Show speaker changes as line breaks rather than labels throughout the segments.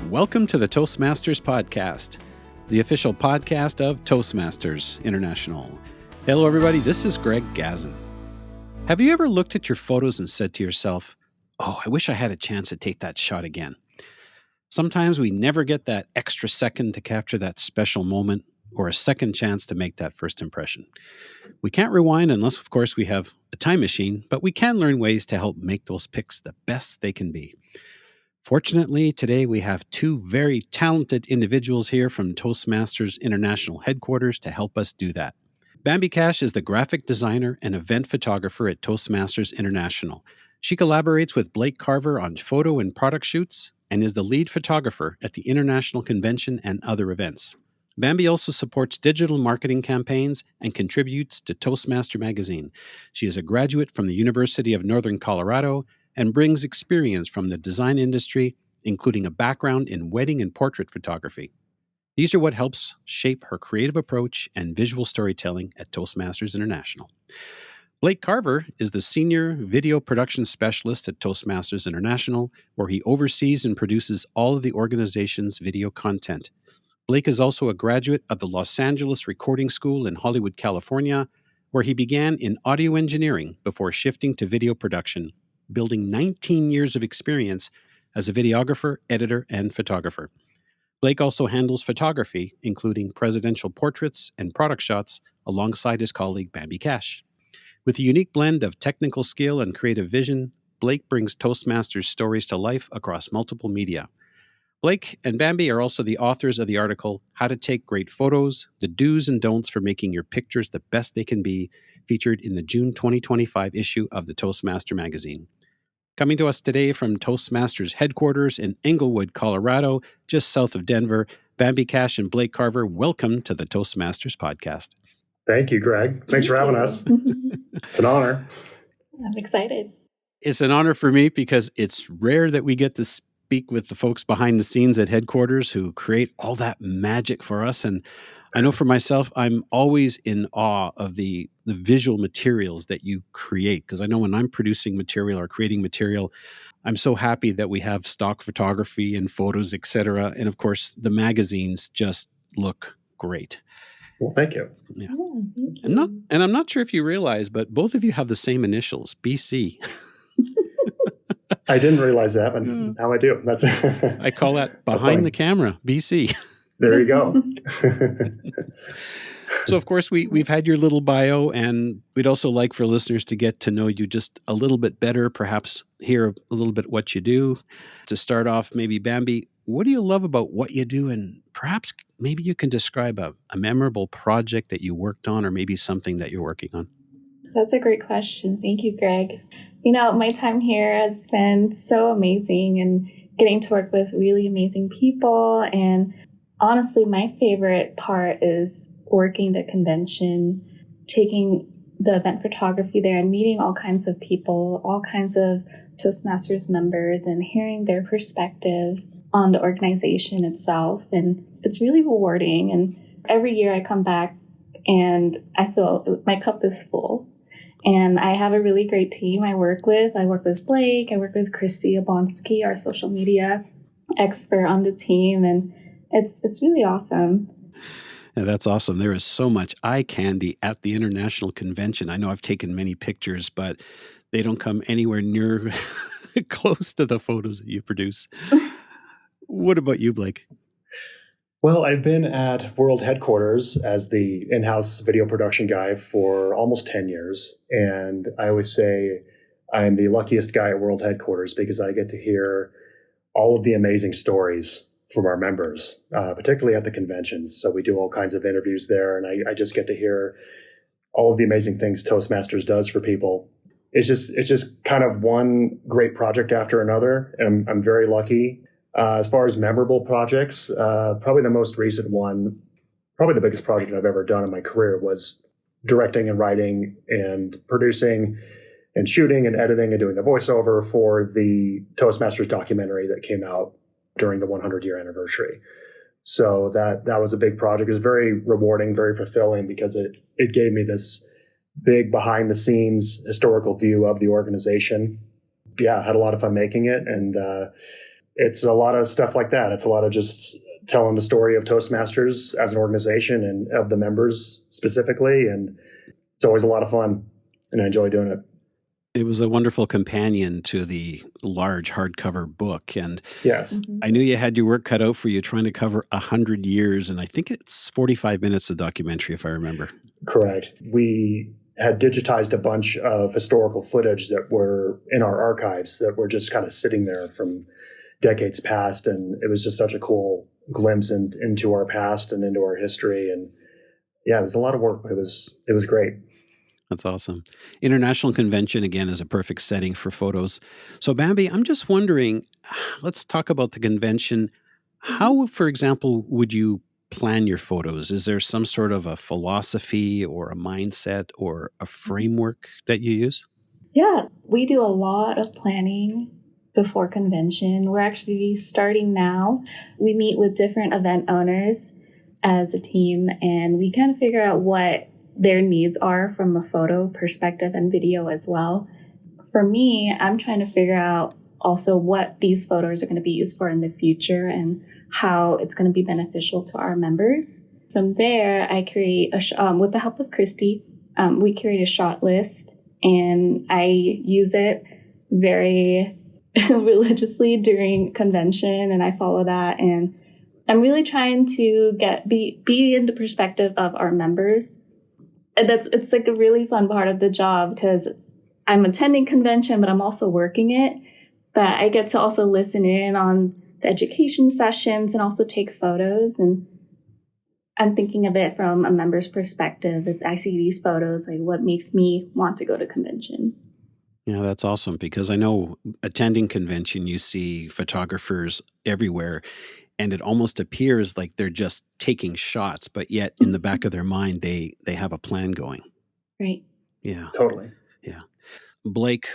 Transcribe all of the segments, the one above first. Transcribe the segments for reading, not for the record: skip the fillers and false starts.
welcome to the Toastmasters Podcast, the official podcast of Toastmasters International. Hello, everybody. This is Greg Gazin. Have you ever looked at your photos and said to yourself, "Oh, I wish I had a chance to take that shot again"? Sometimes we never get that extra second to capture that special moment or a second chance to make that first impression. We can't rewind unless, of course, we have a time machine, but we can learn ways to help make those pics the best they can be. Fortunately, today we have two very talented individuals here from Toastmasters International headquarters to help us do that. Bambi is the graphic designer and event photographer at Toastmasters International. She collaborates with Blake Carver on photo and product shoots and is the lead photographer at the International Convention and other events. Bambi also supports digital marketing campaigns and contributes to Toastmaster magazine. She is a graduate from the University of Northern Colorado and brings experience from the design industry, including a background in wedding and portrait photography. These are what helps shape her creative approach and visual storytelling at Toastmasters International. Blake Carver is the Senior Video Production Specialist at Toastmasters International, where he oversees and produces all of the organization's video content. Blake is also a graduate of the Los Angeles Recording School in Hollywood, California, where he began in audio engineering before shifting to video production, building 19 years of experience as a videographer, editor, and photographer. Blake also handles photography, including presidential portraits and product shots, alongside his colleague Bambi. With a unique blend of technical skill and creative vision, Blake brings Toastmasters stories to life across multiple media. Blake and Bambi are also the authors of the article, How to Take Great Photos, the Do's and Don'ts for Making Your Pictures the Best They Can Be, featured in the June 2025 issue of the Toastmaster magazine. Coming to us today from Toastmasters headquarters in Englewood, Colorado, just south of Denver, Bambi and Blake Carver, welcome to the Toastmasters podcast.
Thank you, Greg. Thanks for having us. It's an honor.
I'm excited.
It's an honor for me because it's rare that we get to speak with the folks behind the scenes at headquarters who create all that magic for us. And I know for myself, I'm always in awe of the visual materials that you create, because I know when I'm producing material or creating material, I'm so happy that we have stock photography and photos, etc. And of course, the magazines just look great.
Well, thank you.
Yeah.
Oh, thank you.
I'm not sure if you realize, but both of you have the same initials, BC.
I didn't realize that, but now I do. That's
I call that behind the camera, BC.
There you go.
So, of course, we've had your little bio, and we'd also like for listeners to get to know you just a little bit better, perhaps hear a little bit what you do. To start off, maybe Bambi, what do you love about what you do? And perhaps maybe you can describe a memorable project that you worked on, or maybe something that you're working on.
That's a great question. Thank you, Greg. You know, my time here has been so amazing and getting to work with really amazing people. And honestly, my favorite part is working the convention, taking the event photography there and meeting all kinds of people, all kinds of Toastmasters members, and hearing their perspective on the organization itself. And it's really rewarding. And every year I come back and I feel my cup is full. And I have a really great team I work with. I work with Blake. I work with Christy Oblonsky, our social media expert on the team. And it's really awesome.
Yeah, that's awesome. There is so much eye candy at the International Convention. I know I've taken many pictures, but they don't come anywhere near close to the photos that you produce. What about you, Blake?
Well, I've been at World Headquarters as the in-house video production guy for almost 10 years. And I always say I'm the luckiest guy at World Headquarters because I get to hear all of the amazing stories from our members, particularly at the conventions. So we do all kinds of interviews there, and I just get to hear all of the amazing things Toastmasters does for people. It's just kind of one great project after another, and I'm very lucky. As far as memorable projects, probably the most recent one, probably the biggest project I've ever done in my career was directing and writing and producing and shooting and editing and doing the voiceover for the Toastmasters documentary that came out during the 100-year anniversary. So that was a big project. It was very rewarding, very fulfilling, because it gave me this big behind the scenes historical view of the organization. Yeah, I had a lot of fun making it. And it's a lot of stuff like that. It's a lot of just telling the story of Toastmasters as an organization and of the members specifically. And it's always a lot of fun, and I enjoy doing it.
It was a wonderful companion to the large hardcover book. And
Yes.
I knew you had your work cut out for you trying to cover 100 years. And I think it's 45 minutes, the documentary, if I remember.
Correct. We had digitized a bunch of historical footage that were in our archives that were just kind of sitting there from decades past. And it was just such a cool glimpse into our past and into our history. And yeah, it was a lot of work, but it was great.
That's awesome. International Convention, again, is a perfect setting for photos. So, Bambi, I'm just wondering, let's talk about the convention. How, for example, would you plan your photos? Is there some sort of a philosophy or a mindset or a framework that you use?
Yeah, we do a lot of planning before convention. We're actually starting now. We meet with different event owners as a team, and we kind of figure out what their needs are from a photo perspective and video as well. For me, I'm trying to figure out also what these photos are going to be used for in the future and how it's going to be beneficial to our members. From there, I create with the help of Christy, we create a shot list, and I use it very religiously during convention, and I follow that. And I'm really trying to be in the perspective of our members. It's like a really fun part of the job because I'm attending convention, but I'm also working it. But I get to also listen in on the education sessions and also take photos. And I'm thinking of it from a member's perspective. If I see these photos, like what makes me want to go to convention.
Yeah, that's awesome because I know attending convention, you see photographers everywhere. And it almost appears like they're just taking shots, but yet in the back of their mind, they have a plan going.
Right.
Yeah.
Totally.
Yeah. Blake,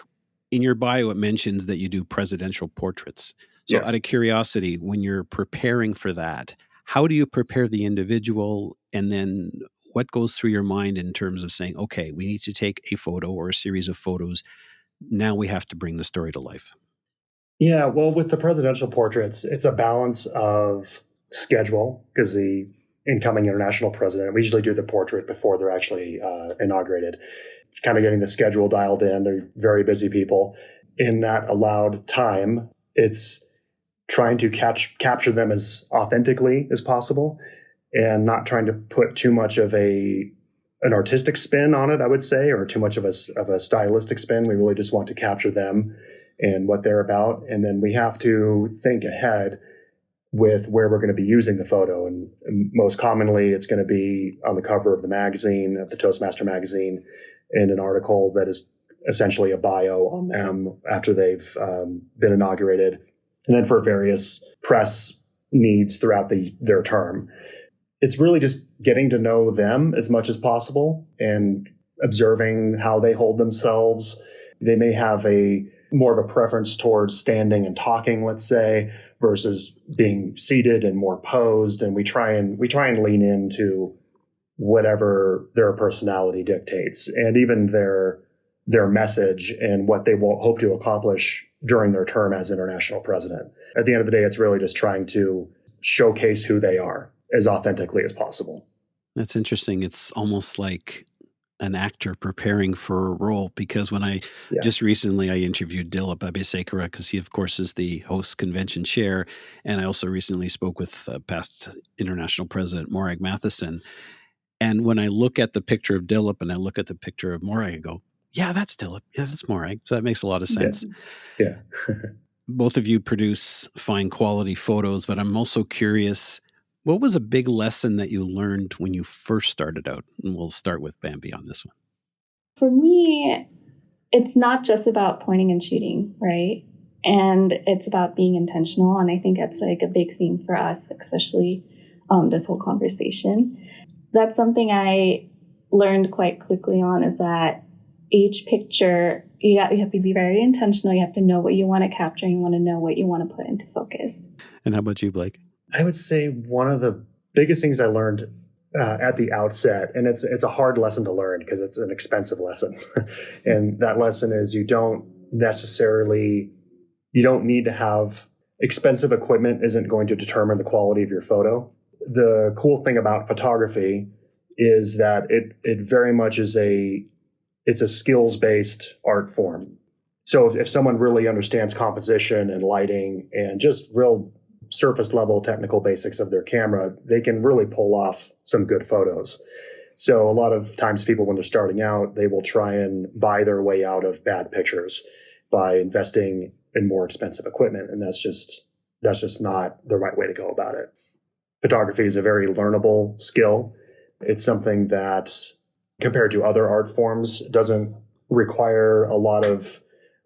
in your bio, it mentions that you do presidential portraits. So
Yes.
out of curiosity, when you're preparing for that, how do you prepare the individual? And then what goes through your mind in terms of saying, okay, we need to take a photo or a series of photos. Now we have to bring the story to life.
Yeah, well, with the presidential portraits, it's a balance of schedule because the incoming international president, we usually do the portrait before they're actually inaugurated. Kind of getting the schedule dialed in. They're very busy people. In that allowed time, it's trying to capture them as authentically as possible and not trying to put too much of an artistic spin on it, I would say, or too much of a stylistic spin. We really just want to capture them and what they're about. And then we have to think ahead with where we're going to be using the photo. And most commonly, it's going to be on the cover of the magazine, of the Toastmaster magazine, in an article that is essentially a bio on them after they've been inaugurated. And then for various press needs throughout their term. It's really just getting to know them as much as possible and observing how they hold themselves. They may have more of a preference towards standing and talking, let's say, versus being seated and more posed. And we try and lean into whatever their personality dictates, and even their message and what they will hope to accomplish during their term as international president. At the end of the day, it's really just trying to showcase who they are as authentically as possible.
That's interesting. It's almost like an actor preparing for a role, because when just recently I interviewed Dilip Abhisekera, because he of course is the host convention chair, and I also recently spoke with past international president Morag Matheson. And when I look at the picture of Dilip and I look at the picture of Morag, I go, yeah, that's Dilip. Yeah, that's Morag. So that makes a lot of sense.
Yeah.
Both of you produce fine quality photos, but I'm also curious, what was a big lesson that you learned when you first started out? And we'll start with Bambi on this one.
For me, it's not just about pointing and shooting, right? And it's about being intentional. And I think that's like a big theme for us, especially this whole conversation. That's something I learned quite quickly on, is that each picture, you have to be very intentional. You have to know what you want to capture. And you want to know what you want to put into focus.
And how about you, Blake?
I would say one of the biggest things I learned at the outset, and it's a hard lesson to learn because it's an expensive lesson. And that lesson is you don't need to have expensive equipment isn't going to determine the quality of your photo. The cool thing about photography is that it very much is it's a skills-based art form. So if someone really understands composition and lighting and just real surface level technical basics of their camera, they can really pull off some good photos. So a lot of times people, when they're starting out, they will try and buy their way out of bad pictures by investing in more expensive equipment. And that's just not the right way to go about it. Photography is a very learnable skill. It's something that, compared to other art forms, doesn't require a lot of,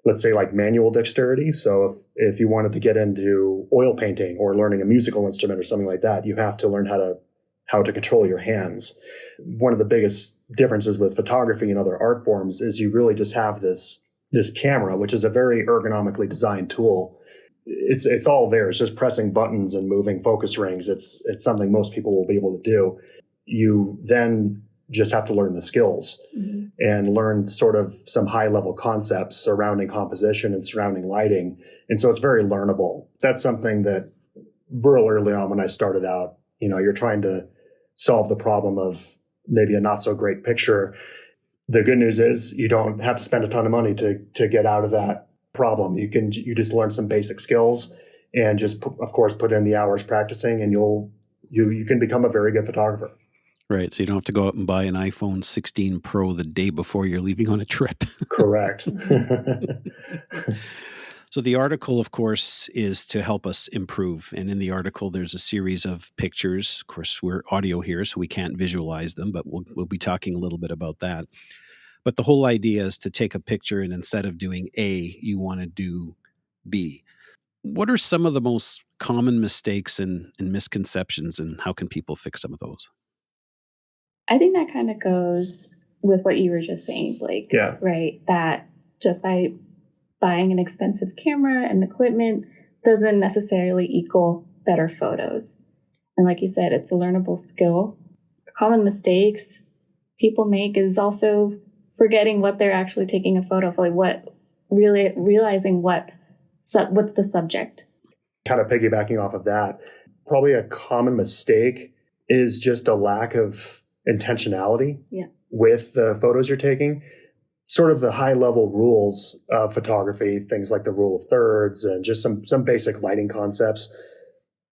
let's say, like manual dexterity. So if you wanted to get into oil painting or learning a musical instrument or something like that, you have to learn how to control your hands. One of the biggest differences with photography and other art forms is you really just have this camera, which is a very ergonomically designed tool. It's all there. It's just pressing buttons and moving focus rings. It's something most people will be able to do. You then just have to learn the skills and learn sort of some high level concepts surrounding composition and surrounding lighting. And so it's very learnable. That's something that real early on when I started out, you're trying to solve the problem of maybe a not so great picture. The good news is you don't have to spend a ton of money to get out of that problem. You just learn some basic skills and just of course put in the hours practicing, and you can become a very good photographer.
Right. So you don't have to go out and buy an iPhone 16 Pro the day before you're leaving on a trip.
Correct.
So the article, of course, is to help us improve. And in the article, there's a series of pictures. Of course, we're audio here, so we can't visualize them, but we'll be talking a little bit about that. But the whole idea is to take a picture, and instead of doing A, you want to do B. What are some of the most common mistakes and misconceptions, and how can people fix some of those?
I think that kind of goes with what you were just saying, Blake.
Yeah.
Right? That just by buying an expensive camera and equipment doesn't necessarily equal better photos. And like you said, it's a learnable skill. Common mistakes people make is also forgetting what they're actually taking a photo of, like realizing what's the subject.
Kind of piggybacking off of that, probably a common mistake is just a lack of intentionality with the photos you're taking. Sort of the high level rules of photography, things like the rule of thirds and just some basic lighting concepts.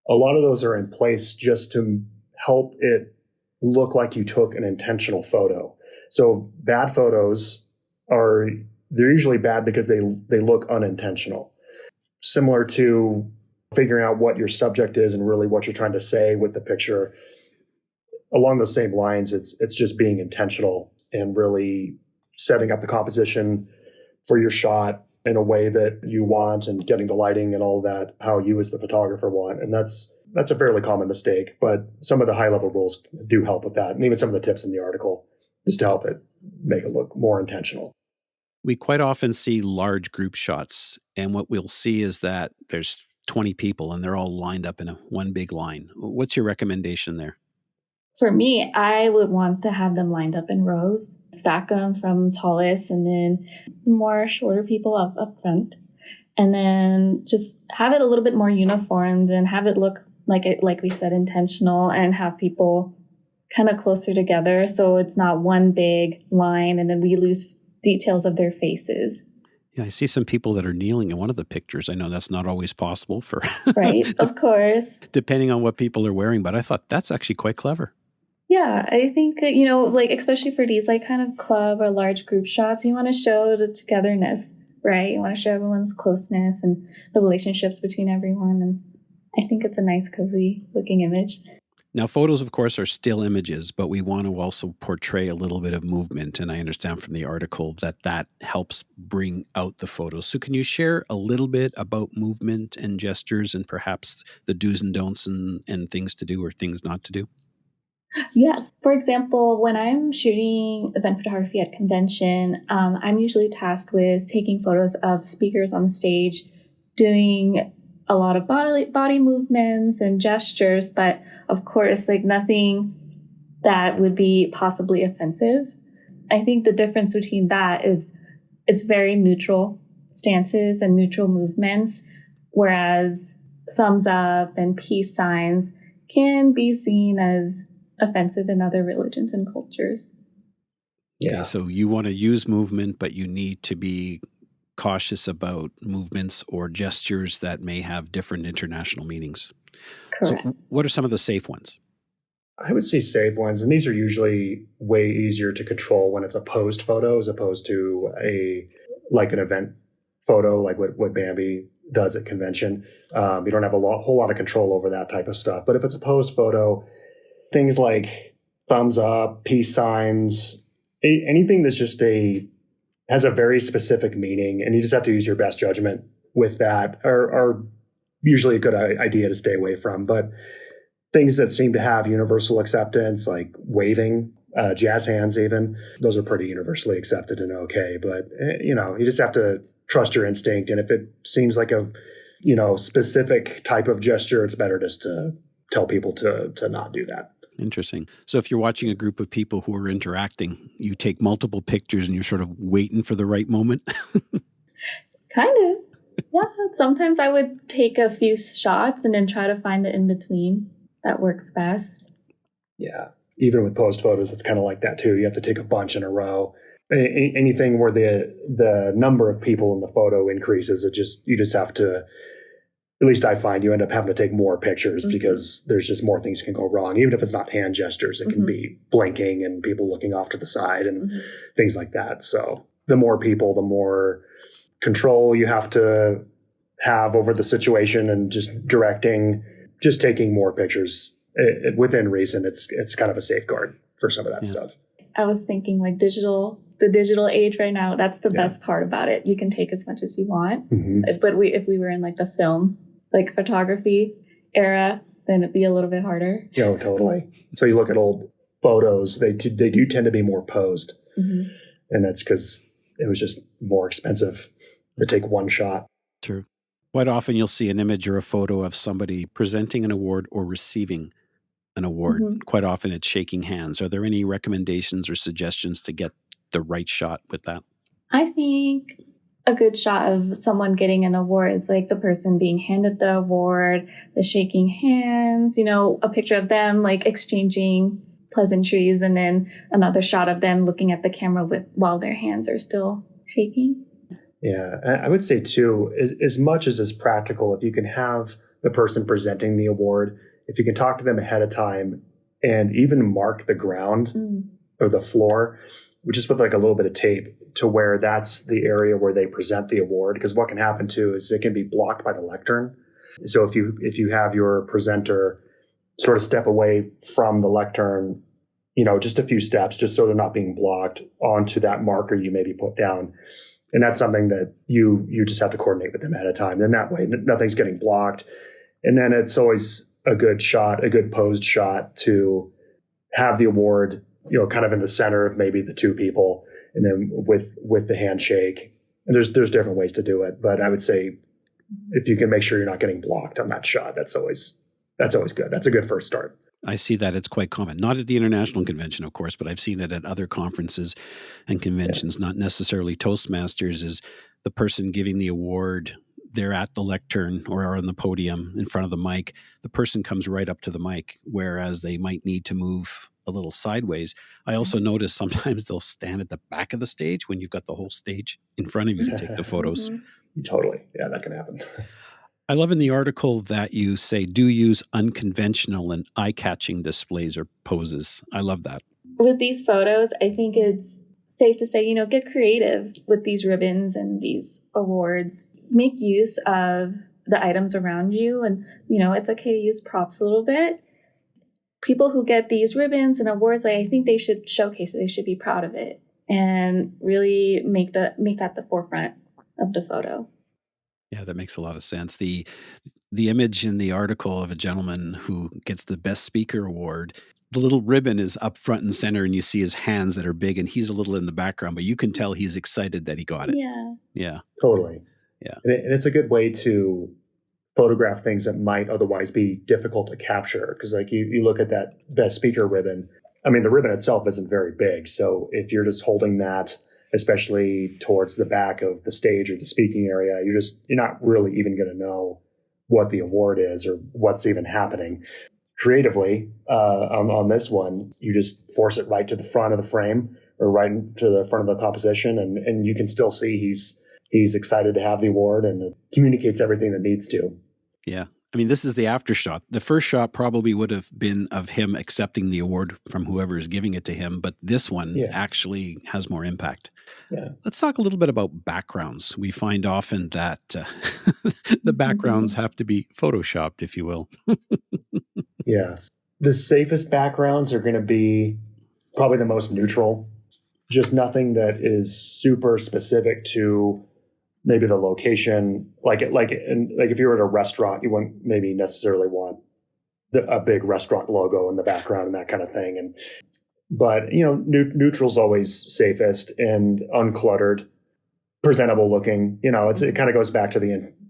A lot of those are in place just to help it look like you took an intentional photo. So bad photos they're usually bad because they look unintentional. Similar to figuring out what your subject is and really what you're trying to say with the picture. Along those same lines, it's just being intentional and really setting up the composition for your shot in a way that you want and getting the lighting and all that, how you as the photographer want. And that's a fairly common mistake, but some of the high level rules do help with that. And even some of the tips in the article just to help it make it look more intentional.
We quite often see large group shots, and what we'll see is that there's 20 people and they're all lined up in one big line. What's your recommendation there?
For me, I would want to have them lined up in rows, stack them from tallest and then more shorter people up front. And then just have it a little bit more uniformed and have it look like we said, intentional, and have people kind of closer together. So it's not one big line and then we lose details of their faces.
Yeah, I see some people that are kneeling in one of the pictures. I know that's not always possible for
right, of course,
depending on what people are wearing, but I thought that's actually quite clever.
Yeah, I think, like especially for these like kind of club or large group shots, you want to show the togetherness, right? You want to show everyone's closeness and the relationships between everyone. And I think it's a nice, cozy looking image.
Now, photos, of course, are still images, but we want to also portray a little bit of movement. And I understand from the article that helps bring out the photos. So can you share a little bit about movement and gestures and perhaps the do's and don'ts and things to do or things not to do?
Yes. For example, when I'm shooting event photography at convention, I'm usually tasked with taking photos of speakers on stage, doing a lot of body movements and gestures, but of course, like nothing that would be possibly offensive. I think the difference between that is it's very neutral stances and neutral movements, whereas thumbs up and peace signs can be seen as offensive in other religions and cultures.
Okay, so you want to use movement, but you need to be cautious about movements or gestures that may have different international meanings.
Correct.
So what are some of the safe ones?
I would say safe ones, and these are usually way easier to control when it's a posed photo as opposed to an event photo, like what Bambi does at convention. You don't have a whole lot of control over that type of stuff. But if it's a posed photo, things like thumbs up, peace signs, anything that's just has a very specific meaning, and you just have to use your best judgment with that, are usually a good idea to stay away from. But things that seem to have universal acceptance, like waving, jazz hands even, those are pretty universally accepted and okay. But, you just have to trust your instinct. And if it seems like a, specific type of gesture, it's better just to tell people to not do that.
Interesting. So if you're watching a group of people who are interacting, you take multiple pictures and you're sort of waiting for the right moment?
Kind of. Yeah. Sometimes I would take a few shots and then try to find the in-between that works best.
Yeah. Even with post photos, it's kind of like that too. You have to take a bunch in a row. Anything where the number of people in the photo increases, you just have to, at least I find you end up having to take more pictures because there's just more things can go wrong. Even if it's not hand gestures, it can be blinking and people looking off to the side and things like that. So the more people, the more control you have to have over the situation and just taking more pictures within reason. It's kind of a safeguard for some of that stuff.
I was thinking like the digital age right now, that's the best part about it. You can take as much as you want. But if we were in like the film, like photography era, then it'd be a little bit harder.
Yeah, totally. So you look at old photos, they do tend to be more posed. And that's because it was just more expensive to take one shot.
True. Quite often you'll see an image or a photo of somebody presenting an award or receiving an award. Quite often it's shaking hands. Are there any recommendations or suggestions to get the right shot with that?
I think a good shot of someone getting an award is like the person being handed the award, the shaking hands, a picture of them like exchanging pleasantries, and then another shot of them looking at the camera while their hands are still shaking.
Yeah, I would say too, as much as is practical, if you can have the person presenting the award, if you can talk to them ahead of time and even mark the ground or the floor, just with like a little bit of tape to where that's the area where they present the award. Because what can happen too is it can be blocked by the lectern. So if you have your presenter sort of step away from the lectern, just a few steps, just so they're not being blocked onto that marker you maybe put down. And that's something that you just have to coordinate with them ahead of time. Then that way nothing's getting blocked. And then it's always a good shot, a good posed shot to have the award, kind of in the center of maybe the two people, and then with the handshake. And there's different ways to do it, but I would say if you can make sure you're not getting blocked on that shot, that's always good. That's a good first start.
I see that it's quite common, not at the International Convention, of course, but I've seen it at other conferences and conventions, not necessarily Toastmasters, is the person giving the award. They're at the lectern or are on the podium in front of the mic. The person comes right up to the mic, whereas they might need to move a little sideways. I also notice sometimes they'll stand at the back of the stage when you've got the whole stage in front of you to take the photos.
Totally. Yeah, that can happen.
I love in the article that you say, do use unconventional and eye-catching displays or poses. I love that.
With these photos, I think it's safe to say, get creative with these ribbons and these awards. Make use of the items around you. And, it's okay to use props a little bit. People who get these ribbons and awards, I think they should showcase it. They should be proud of it and really make that the forefront of the photo.
Yeah, that makes a lot of sense. The image in the article of a gentleman who gets the Best Speaker Award, the little ribbon is up front and center, and you see his hands that are big, and he's a little in the background, but you can tell he's excited that he got it. Yeah.
Totally.
Yeah.
And it's a good way to photograph things that might otherwise be difficult to capture. Because like you look at that Best Speaker ribbon, I mean, the ribbon itself isn't very big. So if you're just holding that, especially towards the back of the stage or the speaking area, you're not really even going to know what the award is or what's even happening. Creatively, on this one, you just force it right to the front of the frame or right to the front of the composition, and you can still see he's excited to have the award, and it communicates everything that needs to.
Yeah. I mean, this is the after shot. The first shot probably would have been of him accepting the award from whoever is giving it to him, but this one actually has more impact.
Yeah.
Let's talk a little bit about backgrounds. We find often that the backgrounds have to be photoshopped, if you will.
Yeah. The safest backgrounds are going to be probably the most neutral, just nothing that is super specific to maybe the location. Like if you were at a restaurant, you wouldn't maybe necessarily want a big restaurant logo in the background and that kind of thing. But neutral's always safest and uncluttered, presentable looking. It kind of goes back to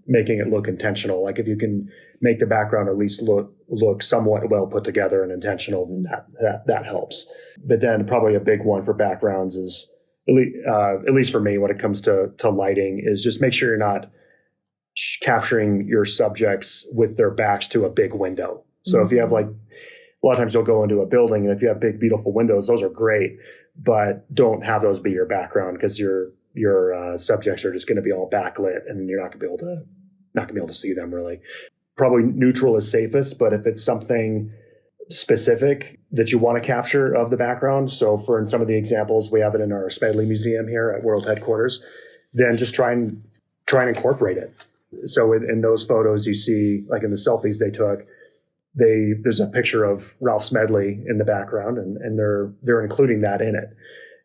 making it look intentional. Like if you can make the background at least look somewhat well put together and intentional, then that helps. But then probably a big one for backgrounds is, at least for me, when it comes to lighting, is just make sure you're not capturing your subjects with their backs to a big window. So if you have a lot of times you'll go into a building, and if you have big, beautiful windows, those are great, but don't have those be your background, because your subjects are just going to be all backlit, and you're not going to be able to see them really. Probably neutral is safest, but if it's something specific that you want to capture of the background, so for in some of the examples, we have it in our Smedley Museum here at World Headquarters, then just try and incorporate it. So in those photos you see, like in the selfies they took, there's a picture of Ralph Smedley in the background, and they're including that in it.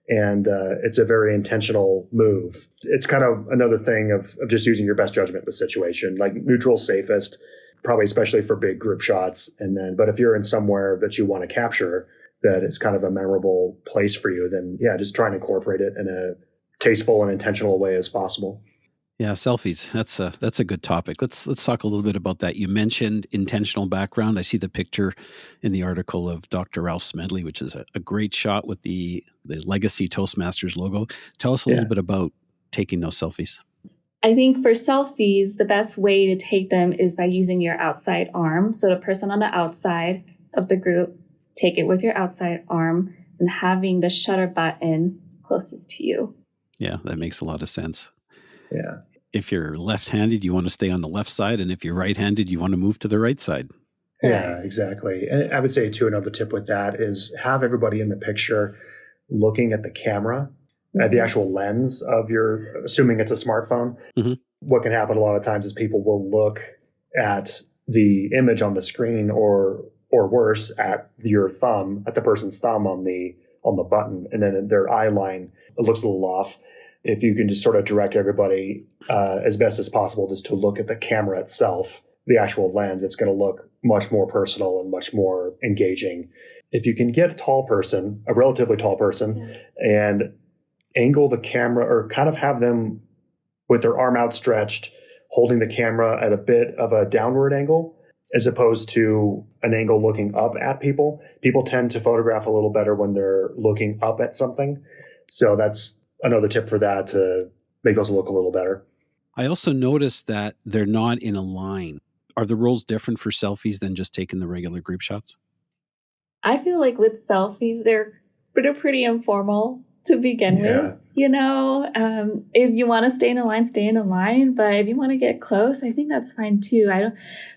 And it's a very intentional move. It's kind of another thing of just using your best judgment in the situation. Like neutral safest, probably especially for big group shots. But if you're in somewhere that you want to capture that is kind of a memorable place for you, then just try and incorporate it in a tasteful and intentional way as possible.
Yeah, selfies. That's a good topic. Let's talk a little bit about that. You mentioned intentional background. I see the picture in the article of Dr. Ralph Smedley, which is a great shot with the Legacy Toastmasters logo. Tell us a little bit about taking those selfies.
I think for selfies, the best way to take them is by using your outside arm. So the person on the outside of the group, take it with your outside arm and having the shutter button closest to you.
Yeah, that makes a lot of sense.
Yeah.
If you're left-handed, you want to stay on the left side. And if you're right-handed, you want to move to the right side.
Yeah, exactly. And I would say, too, another tip with that is have everybody in the picture looking at the camera, at the actual lens of assuming it's a smartphone. Mm-hmm. What can happen a lot of times is people will look at the image on the screen or worse, at your thumb, at the person's thumb on the button, and then their eye line, it looks a little off. If you can just sort of direct everybody as best as possible just to look at the camera itself, the actual lens, it's going to look much more personal and much more engaging. If you can get a relatively tall person, and angle the camera or kind of have them with their arm outstretched, holding the camera at a bit of a downward angle, as opposed to an angle looking up at people. People tend to photograph a little better when they're looking up at something. So that's another tip for that, to make those look a little better.
I also noticed that they're not in a line. Are the rules different for selfies than just taking the regular group shots?
I feel like with selfies, they're pretty informal to begin with. If you want to stay in a line, stay in a line. But if you want to get close, I think that's fine too. I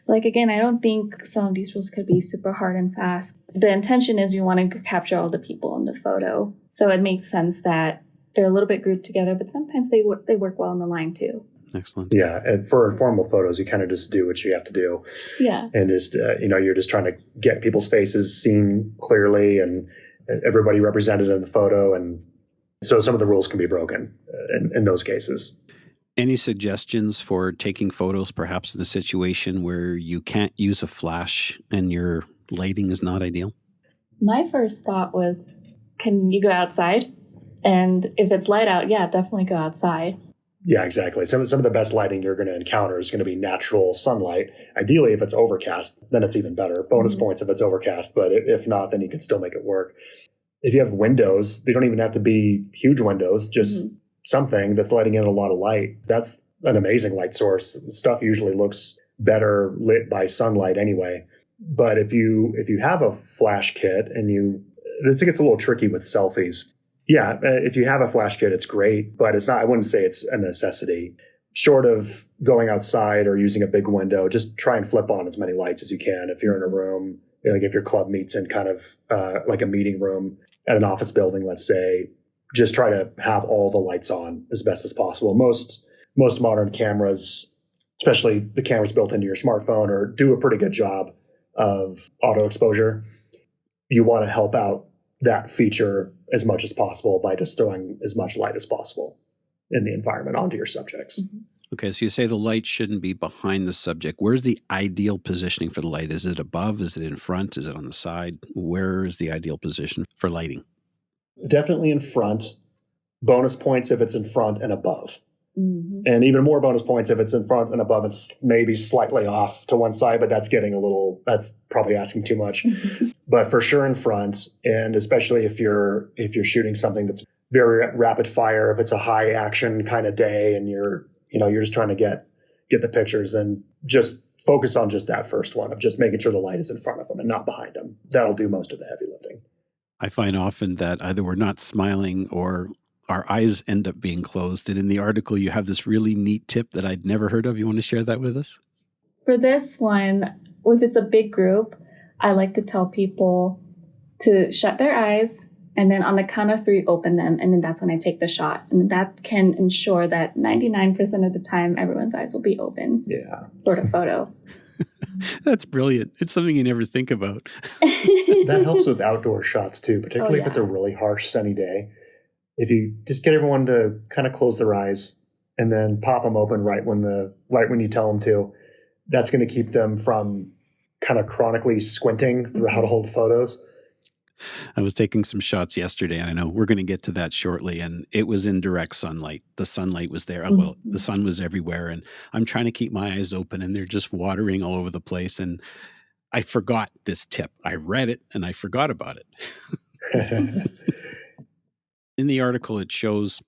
don't think some of these rules could be super hard and fast. The intention is you want to capture all the people in the photo. So it makes sense that they're a little bit grouped together, but sometimes they work well in the line too.
Excellent.
Yeah, and for informal photos, you kind of just do what you have to do.
Yeah.
And just, you're just trying to get people's faces seen clearly and everybody represented in the photo. And so some of the rules can be broken in those cases.
Any suggestions for taking photos, perhaps in a situation where you can't use a flash and your lighting is not ideal?
My first thought was, can you go outside? And if it's light out, definitely go outside.
Yeah, exactly. Some of the best lighting you're going to encounter is going to be natural sunlight. Ideally, if it's overcast, then it's even better. Bonus points if it's overcast, but if not, then you can still make it work. If you have windows, they don't even have to be huge windows, just something that's letting in a lot of light. That's an amazing light source. Stuff usually looks better lit by sunlight anyway. But if you have a flash kit this gets a little tricky with selfies. Yeah, if you have a flash kit, it's great, but I wouldn't say it's a necessity. Short of going outside or using a big window, just try and flip on as many lights as you can. If you're in a room, like if your club meets in kind of like a meeting room at an office building, let's say, just try to have all the lights on as best as possible. Most modern cameras, especially the cameras built into your smartphone, or do a pretty good job of auto exposure. You want to help out that feature as much as possible by just throwing as much light as possible in the environment onto your subjects.
Mm-hmm.
Okay, so you say the light shouldn't be behind the subject. Where's the ideal positioning for the light? Is it above? Is it in front? Is it on the side? Where is the ideal position for lighting?
Definitely in front. Bonus points if it's in front and above.
Mm-hmm.
And even more bonus points if it's in front and above. It's maybe slightly off to one side, but that's probably asking too much. But for sure in front, and especially if you're shooting something that's very rapid fire, if it's a high action kind of day and you're just trying to get the pictures, and just focus on just that first one of just making sure the light is in front of them and not behind them. That'll do most of the heavy lifting.
I find often that either we're not smiling or our eyes end up being closed. And in the article, you have this really neat tip that I'd never heard of. You want to share that with us?
For this one, if it's a big group, I like to tell people to shut their eyes and then on the count of 3, open them. And then that's when I take the shot. And that can ensure that 99% of the time, everyone's eyes will be open for the photo.
That's brilliant. It's something you never think about.
That helps with outdoor shots too, particularly if it's a really harsh sunny day. If you just get everyone to kind of close their eyes and then pop them open right when you tell them to, that's going to keep them from kind of chronically squinting throughout all the photos.
I was taking some shots yesterday, and I know we're going to get to that shortly, and it was in direct sunlight. The sunlight was there.
Mm-hmm.
Well, the sun was everywhere, and I'm trying to keep my eyes open, and they're just watering all over the place. And I forgot this tip. I read it, and I forgot about it. In the article, it shows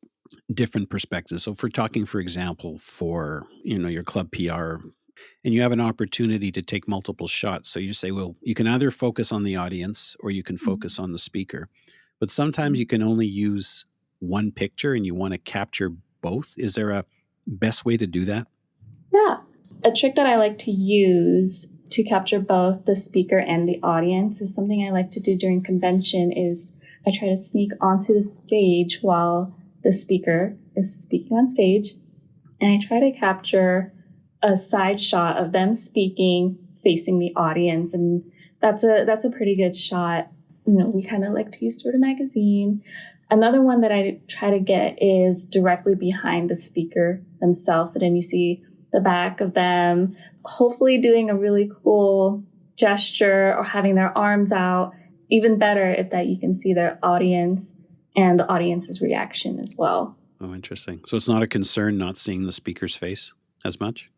different perspectives. So if we're talking, for example, for your club PR, and you have an opportunity to take multiple shots. So you say, well, you can either focus on the audience or you can focus on the speaker. But sometimes you can only use one picture and you want to capture both. Is there a best way to do that?
Yeah. A trick that I like to use to capture both the speaker and the audience is something I like to do during convention is I try to sneak onto the stage while the speaker is speaking on stage. And I try to capture a side shot of them speaking, facing the audience. And that's a pretty good shot. We kind of like to use sort of magazine. Another one that I try to get is directly behind the speaker themselves. So then you see the back of them, hopefully doing a really cool gesture or having their arms out. Even better if that you can see their audience and the audience's reaction as well.
Oh, interesting. So it's not a concern not seeing the speaker's face as much?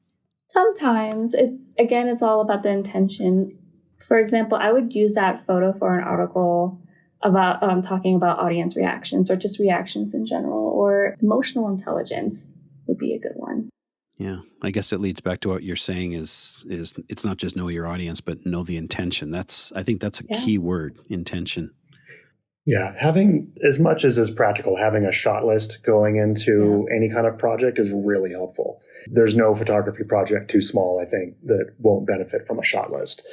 Sometimes. It's all about the intention. For example, I would use that photo for an article about talking about audience reactions or just reactions in general, or emotional intelligence would be a good one.
Yeah, I guess it leads back to what you're saying is it's not just know your audience, but know the intention. I think that's a key word, intention.
Yeah, having as much as is practical, having a shot list going into any kind of project is really helpful. There's no photography project too small, I think, that won't benefit from a shot list.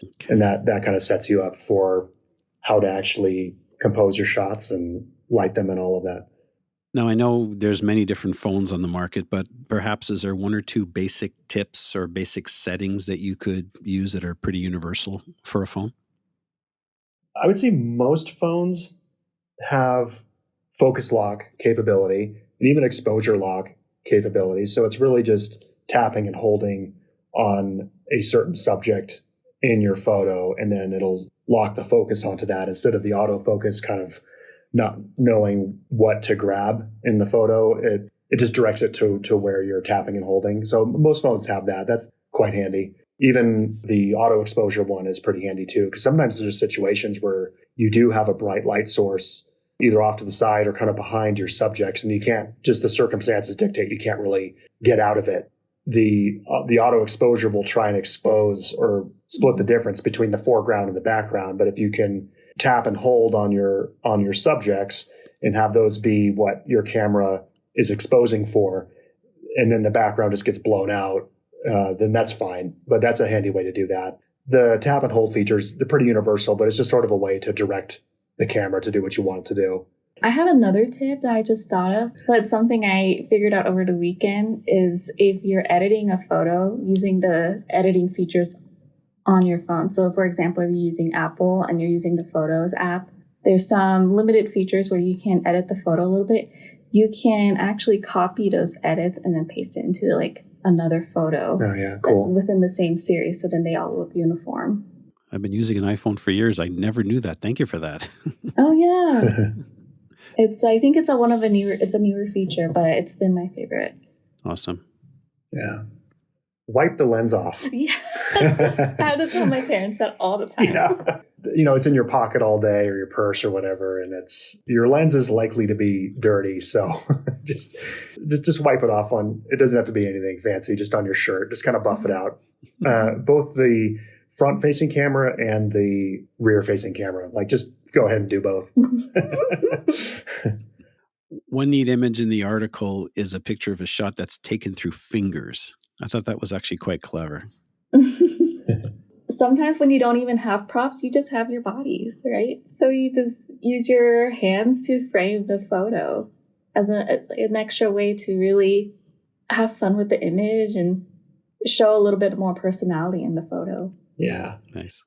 Okay. And that kind of sets you up for how to actually compose your shots and light them and all of that.
Now, I know there's many different phones on the market, but perhaps is there one or two basic tips or basic settings that you could use that are pretty universal for a phone?
I would say most phones have focus lock capability and even exposure lock capability. So it's really just tapping and holding on a certain subject in your photo, and then it'll lock the focus onto that instead of the autofocus kind of not knowing what to grab in the photo. It just directs it to where you're tapping and holding. So most phones have that. That's quite handy. Even the auto exposure one is pretty handy too, because sometimes there's situations where you do have a bright light source either off to the side or kind of behind your subjects, and you can't, just the circumstances dictate you can't really get out of it the auto exposure will try and expose or split the difference between the foreground and the background. But if you can tap and hold on your subjects and have those be what your camera is exposing for, and then the background just gets blown out, then that's fine. But that's a handy way to do that. The tap and hold features, they're pretty universal, but it's just sort of a way to direct the camera to do what you want it to do.
I have another tip that I just thought of, but something I figured out over the weekend is if you're editing a photo using the editing features on your phone. So for example, if you're using Apple and you're using the Photos app, there's some limited features where you can edit the photo a little bit. You can actually copy those edits and then paste it into like another photo.
Oh yeah, cool.
Within the same series, so then they all look uniform.
I've been using an iPhone for years. I never knew that. Thank you for that.
Oh yeah. I think it's a newer feature, but it's been my favorite.
Awesome.
Yeah. Wipe the lens off.
Yeah. I have to tell my parents that all the time.
Yeah. It's in your pocket all day or your purse or whatever, and your lens is likely to be dirty. So just wipe it off it doesn't have to be anything fancy, just on your shirt. Just kind of buff it out. Both the front facing camera and the rear facing camera. Like just go ahead and do both.
One neat image in the article is a picture of a shot that's taken through fingers. I thought that was actually quite clever.
Sometimes when you don't even have props, you just have your bodies, right? So you just use your hands to frame the photo as an extra way to really have fun with the image and show a little bit more personality in the photo.
Yeah.
Nice.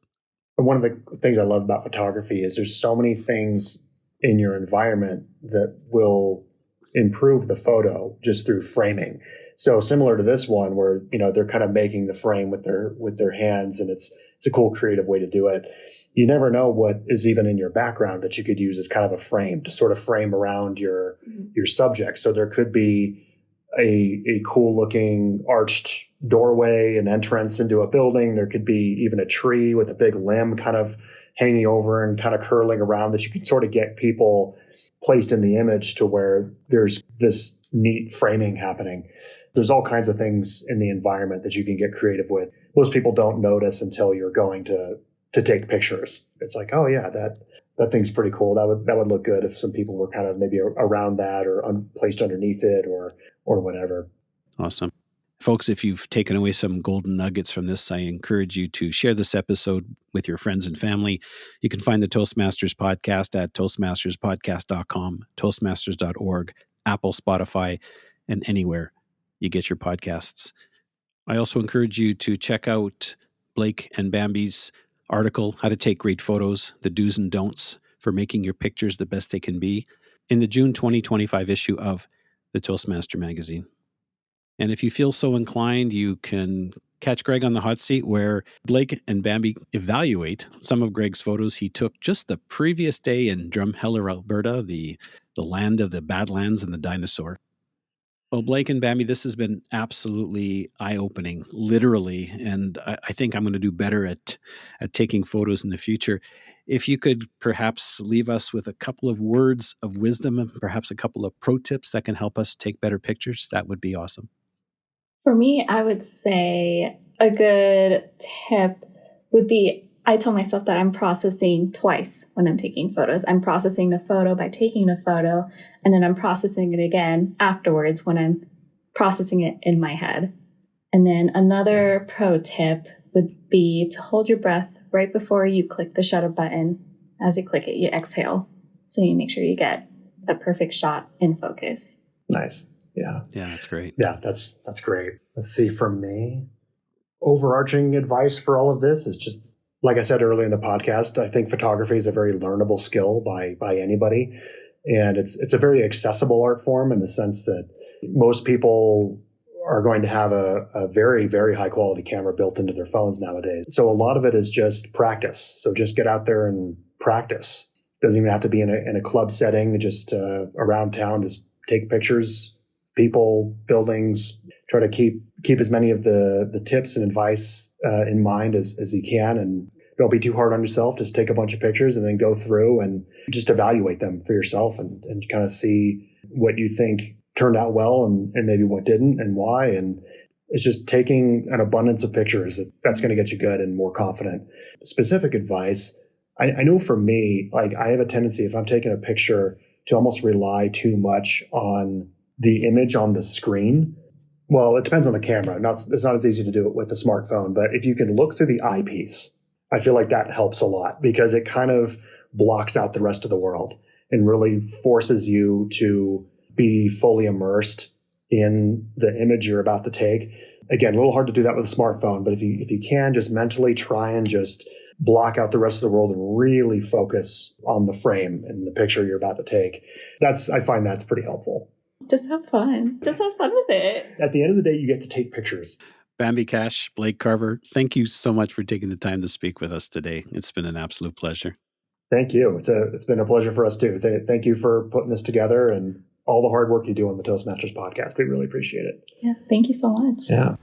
One of the things I love about photography is there's so many things in your environment that will improve the photo just through framing. So similar to this one where, they're kind of making the frame with their hands, and it's a cool creative way to do it. You never know what is even in your background that you could use as kind of a frame to sort of frame around your subject. So there could be a cool looking arched doorway, an entrance into a building. There could be even a tree with a big limb kind of hanging over and kind of curling around that you can sort of get people placed in the image to where there's this neat framing happening. There's all kinds of things in the environment that you can get creative with. Most people don't notice until you're going to take pictures. It's like, oh yeah, that thing's pretty cool. That would look good if some people were kind of maybe around that or placed underneath it or whatever.
Awesome. Folks, if you've taken away some golden nuggets from this, I encourage you to share this episode with your friends and family. You can find the Toastmasters podcast at toastmasterspodcast.com, toastmasters.org, Apple, Spotify, and anywhere you get your podcasts. I also encourage you to check out Blake and Bambi's article, How to Take Great Photos, the Do's and Don'ts for Making Your Pictures the Best They Can Be, in the June 2025 issue of the Toastmaster magazine. And if you feel so inclined, you can catch Greg on the hot seat where Blake and Bambi evaluate some of Greg's photos he took just the previous day in Drumheller, Alberta, the land of the Badlands and the dinosaur. Well, Blake and Bambi, this has been absolutely eye-opening, literally, and I think I'm going to do better at taking photos in the future. If you could perhaps leave us with a couple of words of wisdom and perhaps a couple of pro tips that can help us take better pictures, that would be awesome.
For me, I would say a good tip would be, I told myself that I'm processing twice when I'm taking photos. I'm processing the photo by taking the photo, and then I'm processing it again afterwards when I'm processing it in my head. And then another pro tip would be to hold your breath right before you click the shutter button. As you click it, you exhale. So you make sure you get a perfect shot in focus.
Nice. Yeah.
Yeah, that's great.
Yeah, that's great. Let's see, for me, overarching advice for all of this is just, like I said earlier in the podcast, I think photography is a very learnable skill by anybody. And it's a very accessible art form in the sense that most people are going to have a very, very high quality camera built into their phones nowadays. So a lot of it is just practice. So just get out there and practice. Doesn't even have to be in a club setting, just around town, just take pictures, people, buildings, try to keep as many of the tips and advice in mind as you can, and don't be too hard on yourself. Just take a bunch of pictures and then go through and just evaluate them for yourself and kind of see what you think turned out well and maybe what didn't and why, and It's just taking an abundance of pictures. That's going to get you good and more confident. Specific advice. I know for me, like I have a tendency, if I'm taking a picture, to almost rely too much on the image on the screen. Well, it depends on the camera. It's not as easy to do it with a smartphone, but if you can look through the eyepiece, I feel like that helps a lot because it kind of blocks out the rest of the world and really forces you to be fully immersed in the image you're about to take. Again, a little hard to do that with a smartphone, but if you can just mentally try and just block out the rest of the world and really focus on the frame and the picture you're about to take, I find that's pretty helpful.
Just have fun. Just have fun with it.
At the end of the day, you get to take pictures.
Bambi Cash, Blake Carver, thank you so much for taking the time to speak with us today. It's been an absolute pleasure.
Thank you. It's been a pleasure for us too. Thank you for putting this together and all the hard work you do on the Toastmasters podcast. We really appreciate it.
Yeah, thank you so much.
Yeah.